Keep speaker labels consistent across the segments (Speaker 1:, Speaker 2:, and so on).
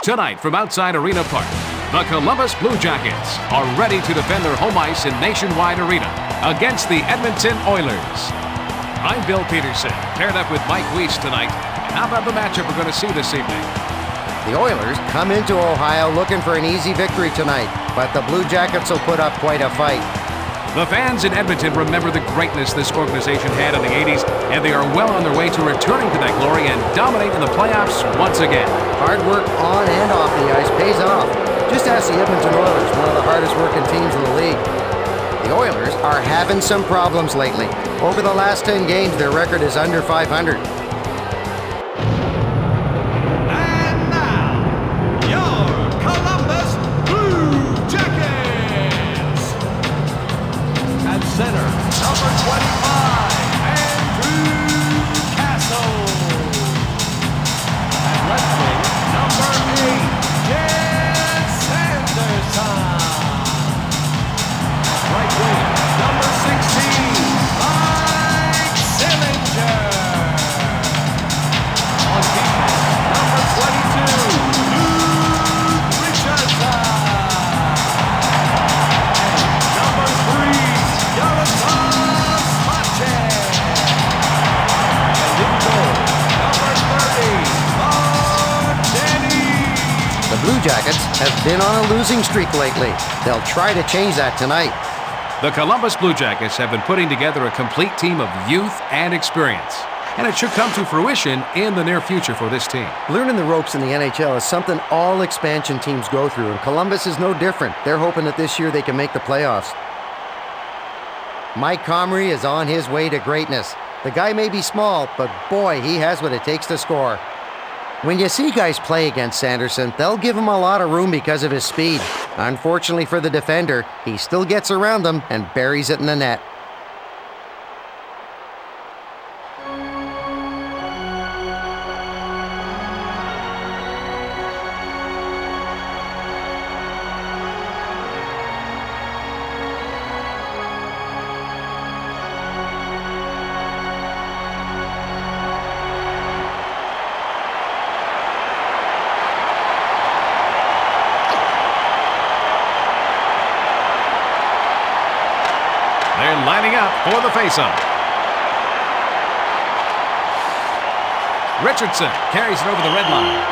Speaker 1: Tonight from outside Arena Park, the Columbus Blue Jackets are ready to defend their home ice in Nationwide Arena against the Edmonton Oilers. I'm Bill Peterson, paired up with Mike Weiss tonight. How about the matchup we're going to see this evening?
Speaker 2: The Oilers come into Ohio looking for an easy victory tonight, but the Blue Jackets will put up quite a fight.
Speaker 1: The fans in Edmonton remember the greatness this organization had in the 80s, and they are well on their way to returning to that glory and dominating the playoffs once again.
Speaker 2: Hard work on and off the ice pays off. Just ask the Edmonton Oilers, one of the hardest working teams in the league. The Oilers are having some problems lately. Over the last 10 games, their record is under 500.
Speaker 3: Center, number 25, Andrew Castle. At left wing, number 8, Jan Sanderson. At right wing, number 16, Mike Sillinger. On defense, number 22, Luke Richardson. And number 3,
Speaker 2: the Blue Jackets have been on a losing streak lately. They'll try to change that tonight.
Speaker 1: The Columbus Blue Jackets have been putting together a complete team of youth and experience, and it should come to fruition in the near future for this team.
Speaker 2: Learning the ropes in the NHL is something all expansion teams go through, and Columbus is no different. They're hoping that this year they can make the playoffs. Mike Comrie is on his way to greatness. The guy may be small, but boy, he has what it takes to score. When you see guys play against Sanderson, they'll give him a lot of room because of his speed. Unfortunately for the defender, he still gets around them and buries it in the net.
Speaker 1: They're lining up for the faceoff. Richardson carries it over the red line.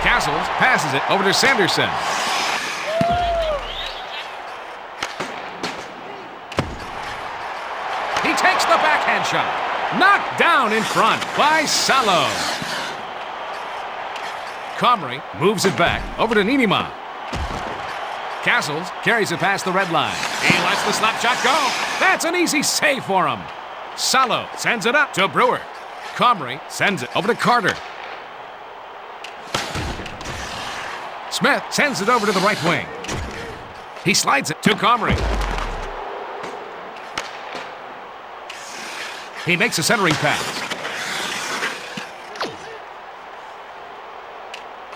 Speaker 1: Castles passes it over to Sanderson. He takes the backhand shot. Knocked down in front by Salo. Comrie moves it back over to Niinimaa. Castles carries it past the red line. He lets the slap shot go. That's an easy save for him. Salo sends it up to Brewer. Comrie sends it over to Carter. Smith sends it over to the right wing. He slides it to Comrie. He makes a centering pass.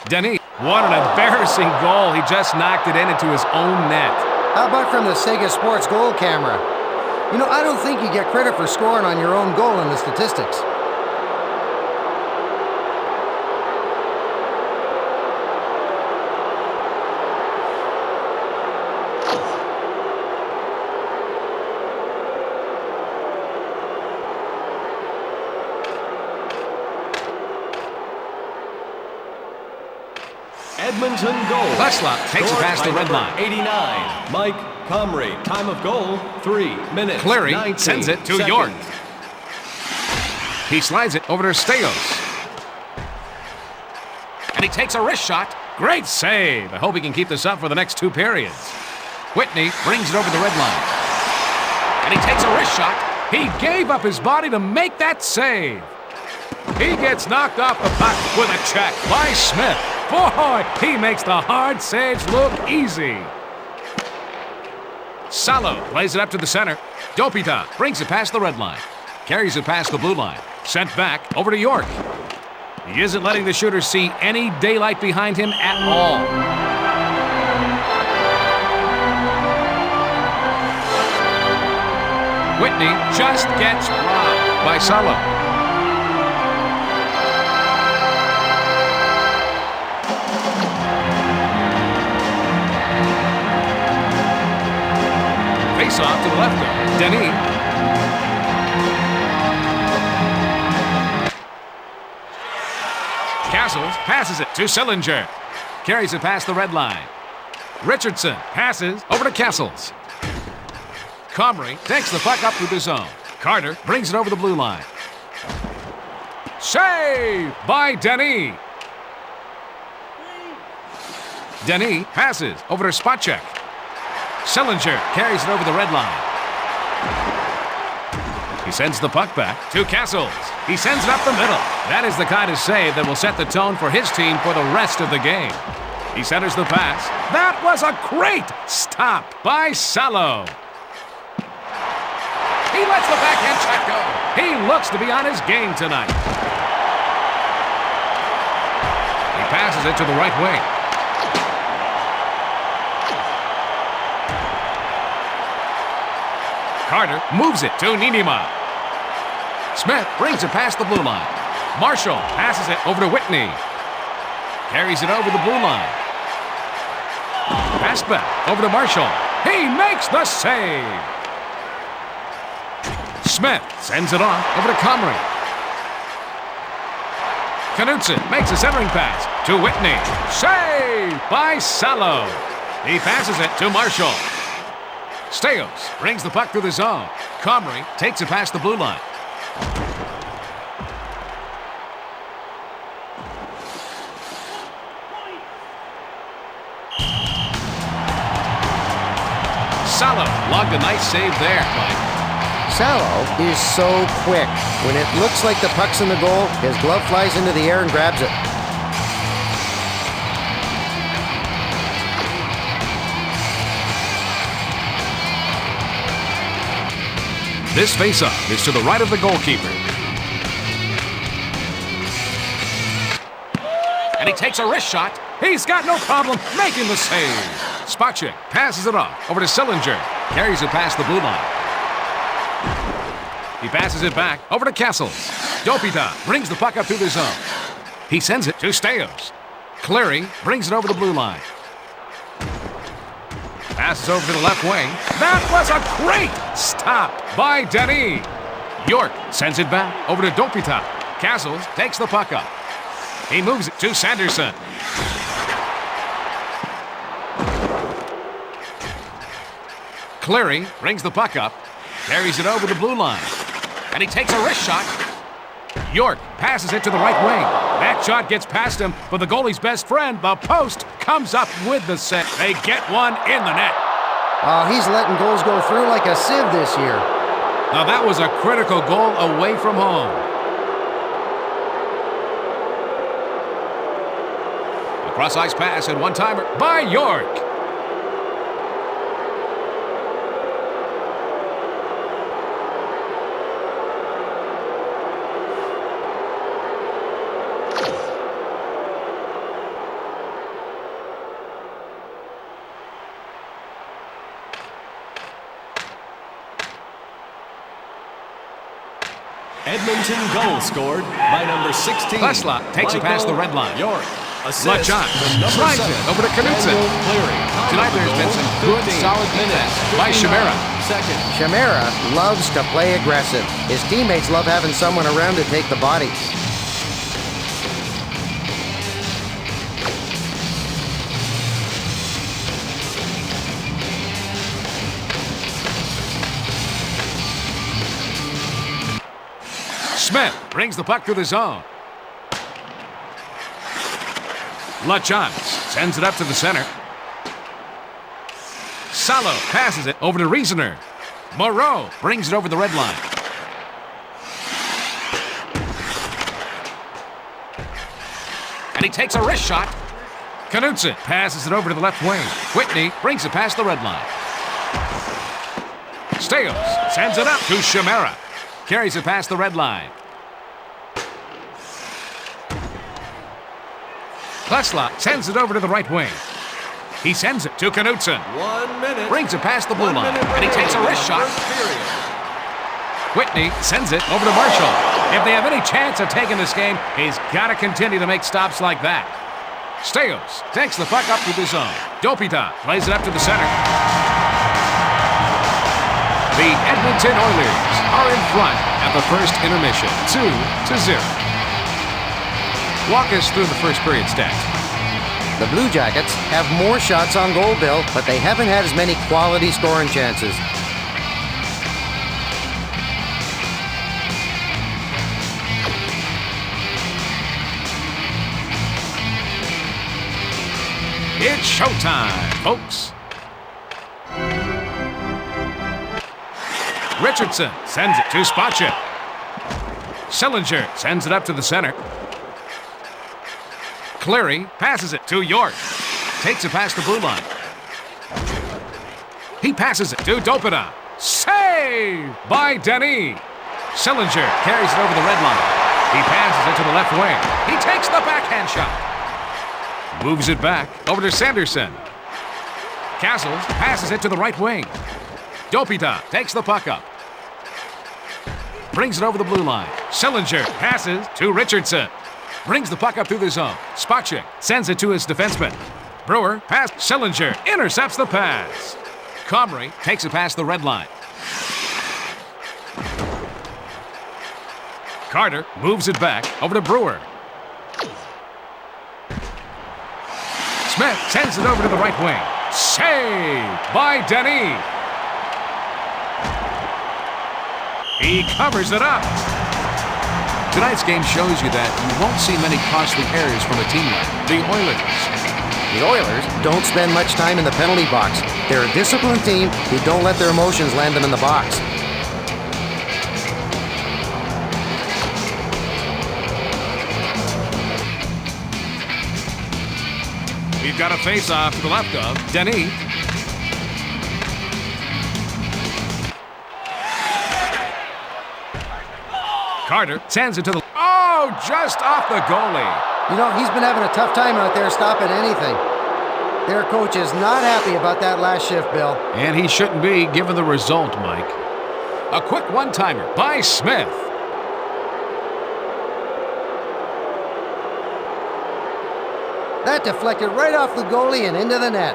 Speaker 1: Denis, what an embarrassing goal. He just knocked it into his own net.
Speaker 2: How about from the Sega Sports goal camera? You know, I don't think you get credit for scoring on your own goal in the statistics.
Speaker 3: Edmonton goal.
Speaker 1: Veslov takes it past the red line.
Speaker 3: 89, Mike Comrie. Time of goal, 3 minutes.
Speaker 1: Cleary sends it to York. He slides it over to Staios. And he takes a wrist shot. Great save. I hope he can keep this up for the next 2 periods. Whitney brings it over the red line. And he takes a wrist shot. He gave up his body to make that save. He gets knocked off the puck with a check by Smith. Boy, he makes the hard saves look easy. Salo plays it up to the center. Dopita brings it past the red line. Carries it past the blue line. Sent back over to York. He isn't letting the shooter see any daylight behind him at all. Whitney just gets robbed by Salo. Face off to the left of Denis. Castles passes it to Sillinger. Carries it past the red line. Richardson passes over to Castles. Comrie takes the puck up through the zone. Carter brings it over the blue line. Save by Denis. Denis passes over to Spacek. Sillinger carries it over the red line. He sends the puck back to Castles. He sends it up the middle. That is the kind of save that will set the tone for his team for the rest of the game. He centers the pass. That was a great stop by Salo. He lets the backhand shot go. He looks to be on his game tonight. He passes it to the right wing. Carter moves it to Niinimaa. Smith brings it past the blue line. Marshall passes it over to Whitney. Carries it over the blue line. Pass back over to Marshall. He makes the save. Smith sends it off over to Comrie. Knutson makes a centering pass to Whitney. Save by Salo. He passes it to Marshall. Steos brings the puck through the zone. Comrie takes it past the blue line. Salo logged a nice save there, Mike.
Speaker 2: Salo is so quick. When it looks like the puck's in the goal, his glove flies into the air and grabs it.
Speaker 1: This faceoff is to the right of the goalkeeper. And he takes a wrist shot. He's got no problem making the save. Spacek passes it off over to Sillinger. Carries it past the blue line. He passes it back over to Castles. Dopita brings the puck up through the zone. He sends it to Steos. Cleary brings it over the blue line. Passes over to the left wing. That was a great stop by Denis. York sends it back over to Dopita. Castles takes the puck up. He moves it to Sanderson. Cleary brings the puck up. Carries it over the blue line. And he takes a wrist shot. York passes it to the right wing. That shot gets past him, but the goalie's best friend, the post, comes up with the set. They get one in the net.
Speaker 2: Oh, he's letting goals go through like a sieve this year.
Speaker 1: Now that was a critical goal away from home. A cross-ice pass and one-timer by York.
Speaker 3: Edmonton goal scored by number 16.
Speaker 1: Veslot takes it past the red line.
Speaker 3: York. Assist
Speaker 1: LeJean slides it over to Knutson. Tonight there's been some good, solid defense by Chimera.
Speaker 2: Chimera loves to play aggressive. His teammates love having someone around to take the body.
Speaker 1: Smith brings the puck through the zone. LeJean sends it up to the center. Salo passes it over to Riesener. Moreau brings it over the red line. And he takes a wrist shot. Knutson passes it over to the left wing. Whitney brings it past the red line. Steos sends it up to Chimera. Carries it past the red line. Klesla sends it over to the right wing. He sends it to Knutson.
Speaker 3: 1 minute.
Speaker 1: Brings it past the blue line, and he takes a wrist shot. Whitney sends it over to Marshall. If they have any chance of taking this game, he's got to continue to make stops like that. Steos takes the puck up to the zone. Dopita plays it up to the center. The Edmonton Oilers are in front at the first intermission, 2-0. Walk us through the first period stats.
Speaker 2: The Blue Jackets have more shots on goal, Bill, but they haven't had as many quality scoring chances.
Speaker 1: It's showtime, folks. Richardson sends it to Spacek. Sillinger sends it up to the center. Cleary passes it to York. Takes it past the blue line. He passes it to Dopita. Save by Denis. Sillinger carries it over the red line. He passes it to the left wing. He takes the backhand shot. Moves it back over to Sanderson. Castles passes it to the right wing. Dopita takes the puck up. Brings it over the blue line. Sillinger passes to Richardson. Brings the puck up through the zone. Spacek sends it to his defenseman. Brewer past Sillinger. Intercepts the pass. Comrie takes it past the red line. Carter moves it back over to Brewer. Smith sends it over to the right wing. Save by Denis. He covers it up. Tonight's game shows you that you won't see many costly errors from a team like the Oilers.
Speaker 2: The Oilers don't spend much time in the penalty box. They're a disciplined team who don't let their emotions land them in the box.
Speaker 1: We've got a face-off to the left of Denis. Carter sends it to the... Oh, just off the goalie.
Speaker 2: You know, he's been having a tough time out there stopping anything. Their coach is not happy about that last shift, Bill.
Speaker 1: And he shouldn't be, given the result, Mike. A quick one-timer by Smith.
Speaker 2: That deflected right off the goalie and into the net.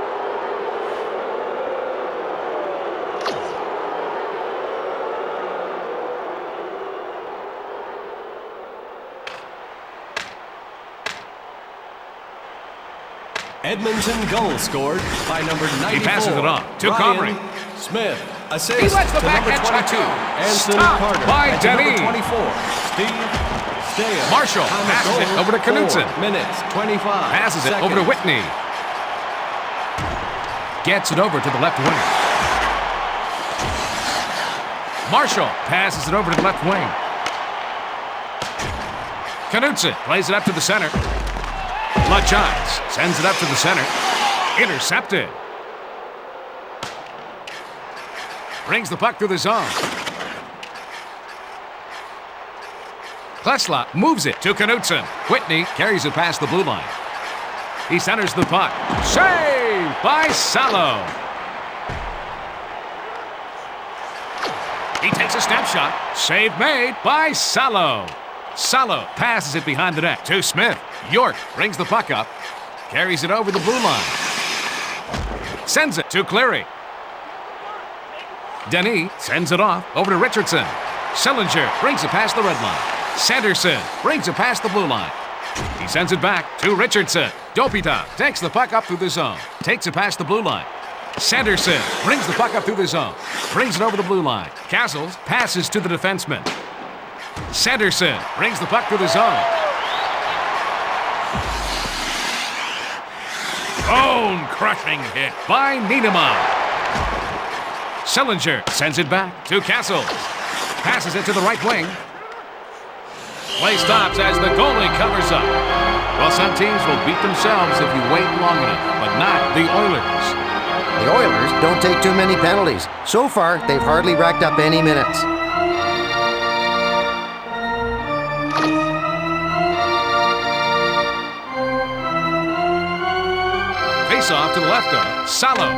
Speaker 3: Edmonton goal scored by number 94.
Speaker 1: He passes it on to Comrie.
Speaker 3: Smith. Assist
Speaker 1: He lets the
Speaker 3: to number
Speaker 1: backhand shot
Speaker 3: 22.
Speaker 1: too.
Speaker 3: Anson
Speaker 1: Stopped
Speaker 3: Carter.
Speaker 1: by
Speaker 3: And to number
Speaker 1: Denis.
Speaker 3: 24. Steve Steyer.
Speaker 1: Marshall
Speaker 3: Time of
Speaker 1: passes it
Speaker 3: goal,
Speaker 1: over to Knutson.
Speaker 3: 4 minutes, 25
Speaker 1: Passes it
Speaker 3: seconds.
Speaker 1: over to Whitney. Gets it over to the left wing. Marshall passes it over to the left wing. Knutson plays it up to the center. LaChance sends it up to the center. Intercepted. Brings the puck through the zone. Klesla moves it to Knutson. Whitney carries it past the blue line. He centers the puck. Save by Salo. He takes a snapshot. Save made by Salo. Salo passes it behind the net to Smith. York brings the puck up. Carries it over the blue line. Sends it to Cleary. Denis sends it off over to Richardson. Sillinger brings it past the red line. Sanderson brings it past the blue line. He sends it back to Richardson. Dopita takes the puck up through the zone. Takes it past the blue line. Sanderson brings the puck up through the zone. Brings it over the blue line. Castles passes to the defenseman. Sanderson brings the puck through the zone. Bone-crushing hit by Niederman. Sillinger sends it back to Castles. Passes it to the right wing. Play stops as the goalie covers up. Well, some teams will beat themselves if you wait long enough, but not the Oilers.
Speaker 2: The Oilers don't take too many penalties. So far, they've hardly racked up any minutes.
Speaker 1: face-off to the left of Salo.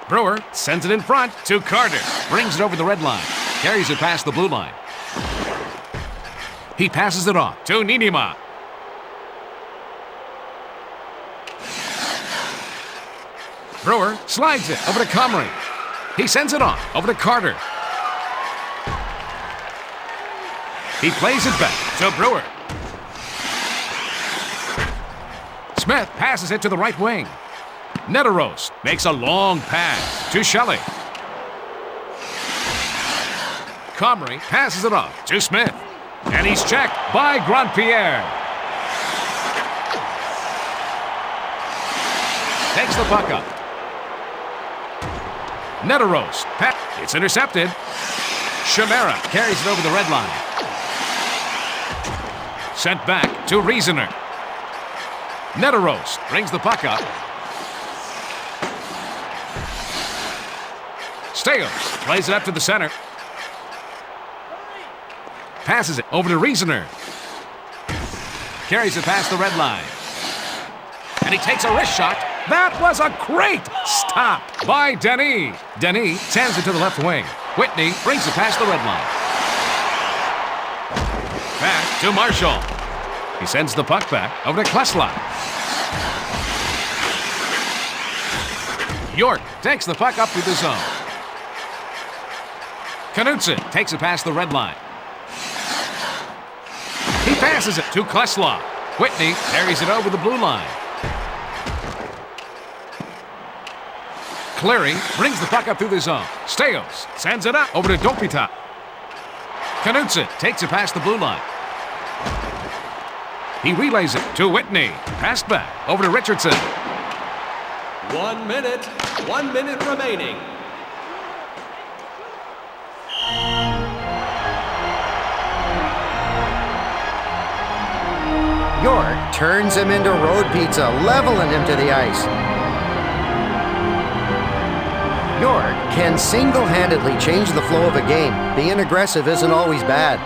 Speaker 1: Brewer sends it in front to Carter. Brings it over the red line. Carries it past the blue line. He passes it off to Ninima. Brewer slides it over to Comrie. He sends it off over to Carter. He plays it back to Brewer. Smith passes it to the right wing. Neteros makes a long pass to Shelley. Comrie passes it off to Smith. And he's checked by Grandpierre. Takes the puck up. Neteros. It's intercepted. Chimera carries it over the red line. Sent back to Riesener. Neteros brings the puck up. Steos plays it up to the center. Passes it over to Riesener. Carries it past the red line. And he takes a wrist shot. That was a great stop by Denis. Denis sends it to the left wing. Whitney brings it past the red line. Back to Marshall. He sends the puck back over to Klesla. York takes the puck up through the zone. Knutson takes it past the red line. He passes it to Klesla. Whitney carries it over the blue line. Cleary brings the puck up through the zone. Steos sends it up over to Dopita. Knutson takes it past the blue line. He relays it to Whitney. Passed back over to Richardson.
Speaker 3: 1 minute. 1 minute remaining.
Speaker 2: York turns him into road pizza, leveling him to the ice. York can single-handedly change the flow of a game. Being aggressive isn't always bad.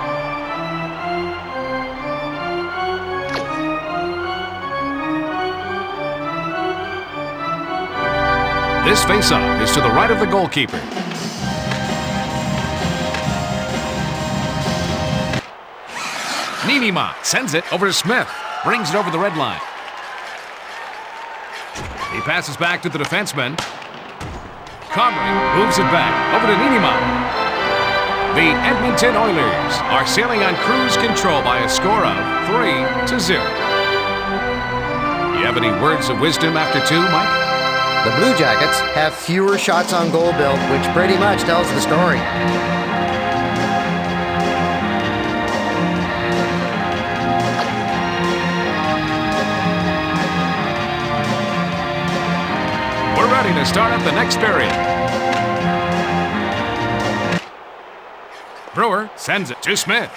Speaker 1: This faceoff is to the right of the goalkeeper. Ninima sends it over to Smith. Brings it over the red line. He passes back to the defenseman. Comrie moves it back over to Ninima. The Edmonton Oilers are sailing on cruise control by a score of 3-0. You have any words of wisdom after 2, Mike?
Speaker 2: The Blue Jackets have fewer shots on goal, Bill, which pretty much tells the story.
Speaker 1: We're ready to start up the next period. Brewer sends it to Smith.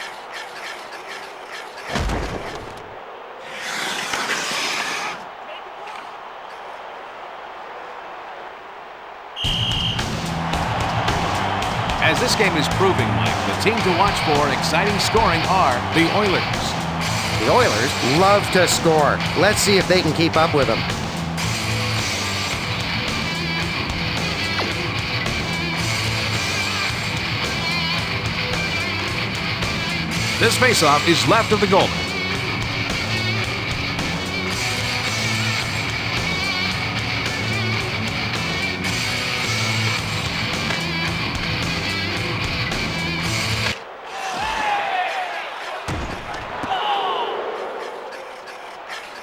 Speaker 1: As this game is proving, Mike, the team to watch for exciting scoring are the Oilers.
Speaker 2: The Oilers love to score. Let's see if they can keep up with them.
Speaker 1: This faceoff is left of the goal.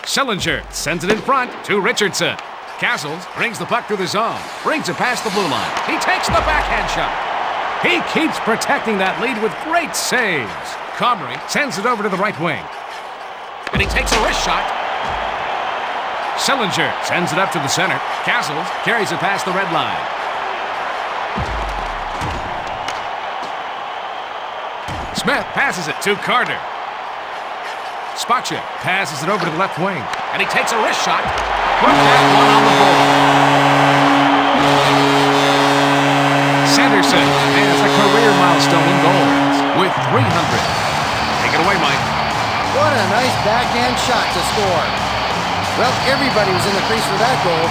Speaker 1: Schillinger sends it in front to Richardson. Castles brings the puck through the zone. Brings it past the blue line. He takes the backhand shot. He keeps protecting that lead with great saves. Comrie sends it over to the right wing. And he takes a wrist shot. Schillinger sends it up to the center. Castles carries it past the red line. Smith passes it to Carter. Spacek passes it over to the left wing. And he takes a wrist shot. Put that one on the board. Sanderson has a career milestone in goals with 300. Take it away, Mike.
Speaker 2: What a nice backhand shot to score. Well, everybody was in the crease for that goal.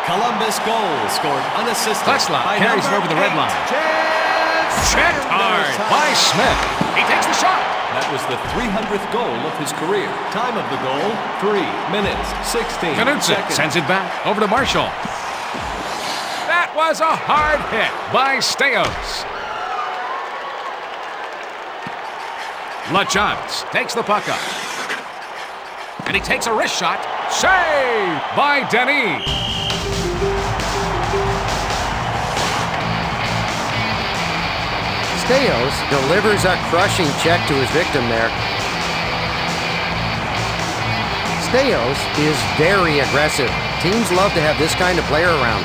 Speaker 3: Columbus goal scored unassisted.
Speaker 1: Kletzloff
Speaker 3: by
Speaker 1: carries it
Speaker 3: number
Speaker 1: over the red
Speaker 3: 8,
Speaker 1: line.
Speaker 3: Chance
Speaker 1: Checked hard
Speaker 3: Sanders.
Speaker 1: by Smith. He takes the shot.
Speaker 3: That was the 300th goal of his career. Time of the goal, 3 minutes, 16
Speaker 1: Knudsen
Speaker 3: seconds.
Speaker 1: sends it back over to Marshall. That was a hard hit by Steos. LaChance takes the puck up. And he takes a wrist shot. Save by Denis.
Speaker 2: Steos delivers a crushing check to his victim there. Steos is very aggressive. Teams love to have this kind of player around.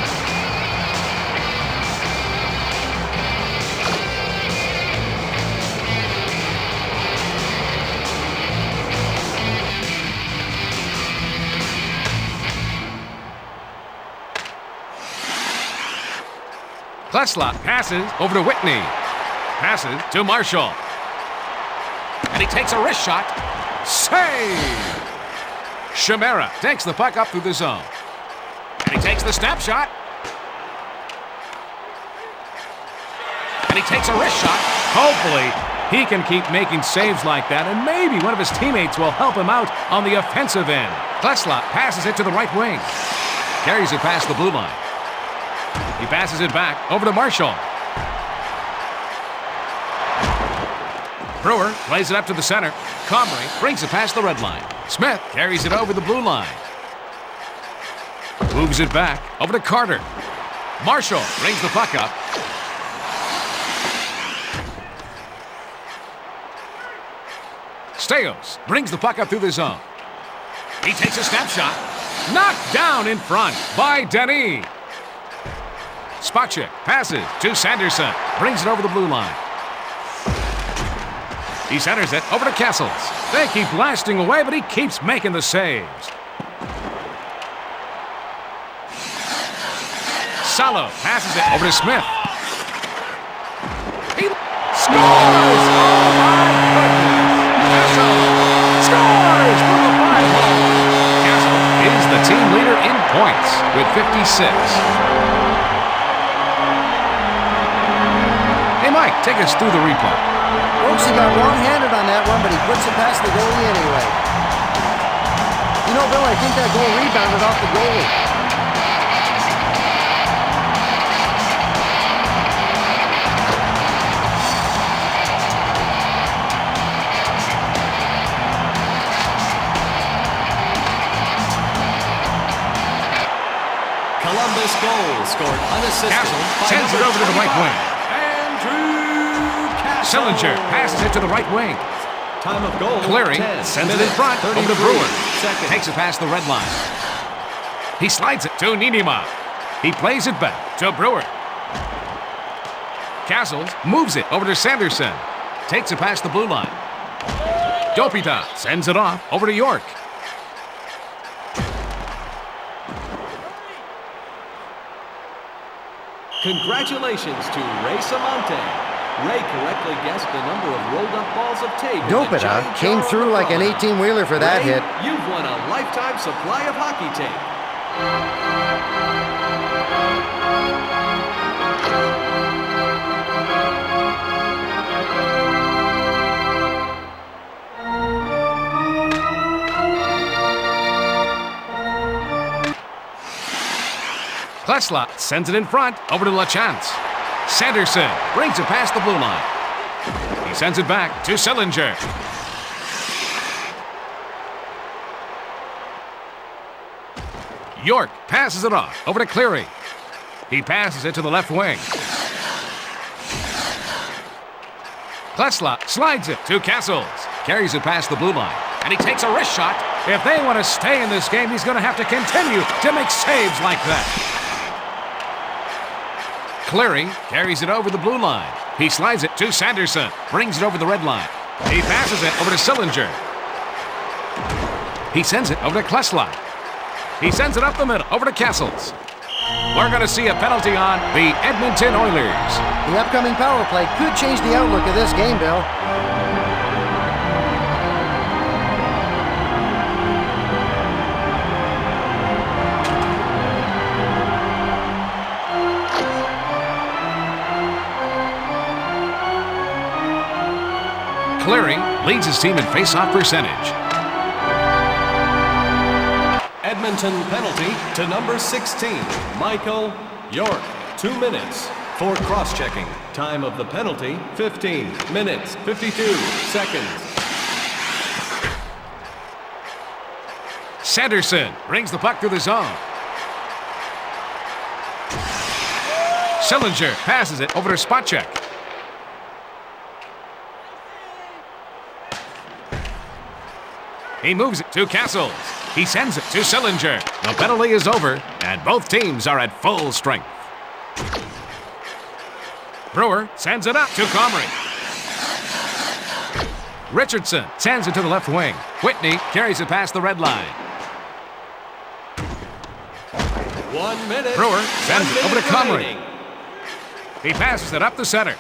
Speaker 1: Kletzloff passes over to Whitney. Passes to Marshall. And he takes a wrist shot. Save! Chimera takes the puck up through the zone. And he takes the snapshot. And he takes a wrist shot. Hopefully, he can keep making saves like that, and maybe one of his teammates will help him out on the offensive end. Kletzloff passes it to the right wing. Carries it past the blue line. He passes it back over to Marshall. Brewer plays it up to the center. Comrie brings it past the red line. Smith carries it over the blue line. Moves it back over to Carter. Marshall brings the puck up. Steos brings the puck up through the zone. He takes a snapshot. Knocked down in front by Denis. Spacek passes to Sanderson. Brings it over the blue line. He centers it over to Kessels. They keep blasting away, but he keeps making the saves. Salo passes it over to Smith. He scores! Oh my goodness! Kessel scores from the 5-hole. Kessel is the team leader in points with 56. Hey Mike, take us through the replay.
Speaker 2: Folks, he got wrong-handed on that one, but he puts it past the goalie anyway. You know, Bill, I think that goal rebounded off the goalie.
Speaker 3: Columbus goal scored unassisted.
Speaker 1: Castle
Speaker 3: by
Speaker 1: sends it
Speaker 3: number
Speaker 1: over to the right
Speaker 3: 25,
Speaker 1: wing.
Speaker 3: Andrew Castle.
Speaker 1: Sillinger passes it to the right wing.
Speaker 3: Time of goal,
Speaker 1: Clearing,
Speaker 3: 10
Speaker 1: sends it in
Speaker 3: minutes,
Speaker 1: front, over to
Speaker 3: 33
Speaker 1: Brewer.
Speaker 3: seconds.
Speaker 1: Takes it past the red line. He slides it to Niinimaa. He plays it back to Brewer. Castles moves it over to Sanderson. Takes it past the blue line. Dopita sends it off over to York.
Speaker 3: Congratulations to Ray Samonte. Ray correctly guessed the number of rolled-up balls of tape. in the
Speaker 2: Dopita
Speaker 3: giant
Speaker 2: came
Speaker 3: jar
Speaker 2: through
Speaker 3: on the
Speaker 2: like an
Speaker 3: promenade.
Speaker 2: 18-wheeler for that
Speaker 3: Ray,
Speaker 2: hit.
Speaker 3: You've won a lifetime supply of hockey tape.
Speaker 1: Kletzloff sends it in front over to LaChance. Sanderson brings it past the blue line. He sends it back to Sillinger. York passes it off over to Cleary. He passes it to the left wing. Kletzloff slides it to Castles. Carries it past the blue line. And he takes a wrist shot. If they want to stay in this game, he's going to have to continue to make saves like that. Cleary carries it over the blue line. He slides it to Sanderson. Brings it over the red line. He passes it over to Sillinger. He sends it over to Klesla. He sends it up the middle, over to Castles. We're going to see a penalty on the Edmonton Oilers.
Speaker 2: The upcoming power play could change the outlook of this game, Bill.
Speaker 1: Clearing leads his team in face-off percentage.
Speaker 3: Edmonton penalty to number 16, Michael York. 2 minutes for cross-checking. Time of the penalty, 15 minutes, 52 seconds.
Speaker 1: Sanderson brings the puck through the zone. Sillinger passes it over to Spotcheck. He moves it to Castles. He sends it to Sillinger. The penalty is over, and both teams are at full strength. Brewer sends it up to Comrie. Richardson sends it to the left wing. Whitney carries it past the red line.
Speaker 3: 1 minute.
Speaker 1: Brewer sends it over to Comrie.
Speaker 3: remaining.
Speaker 1: He passes it up the center.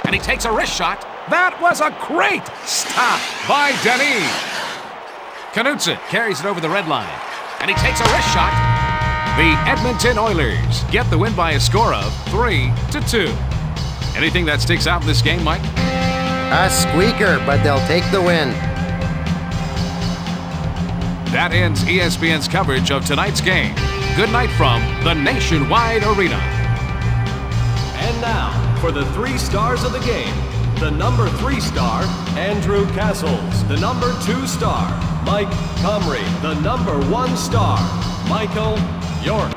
Speaker 1: And he takes a wrist shot. That was a great stop by Denis. Knutson carries it over the red line. And he takes a wrist shot. The Edmonton Oilers get the win by a score of 3-2. Anything that sticks out in this game, Mike?
Speaker 2: A squeaker, but they'll take the win.
Speaker 1: That ends ESPN's coverage of tonight's game. Good night from the Nationwide Arena.
Speaker 3: And now, for the 3 stars of the game, the number 3 star, Andrew Castles. The number 2 star, Mike Comrie. The number 1 star, Michael York.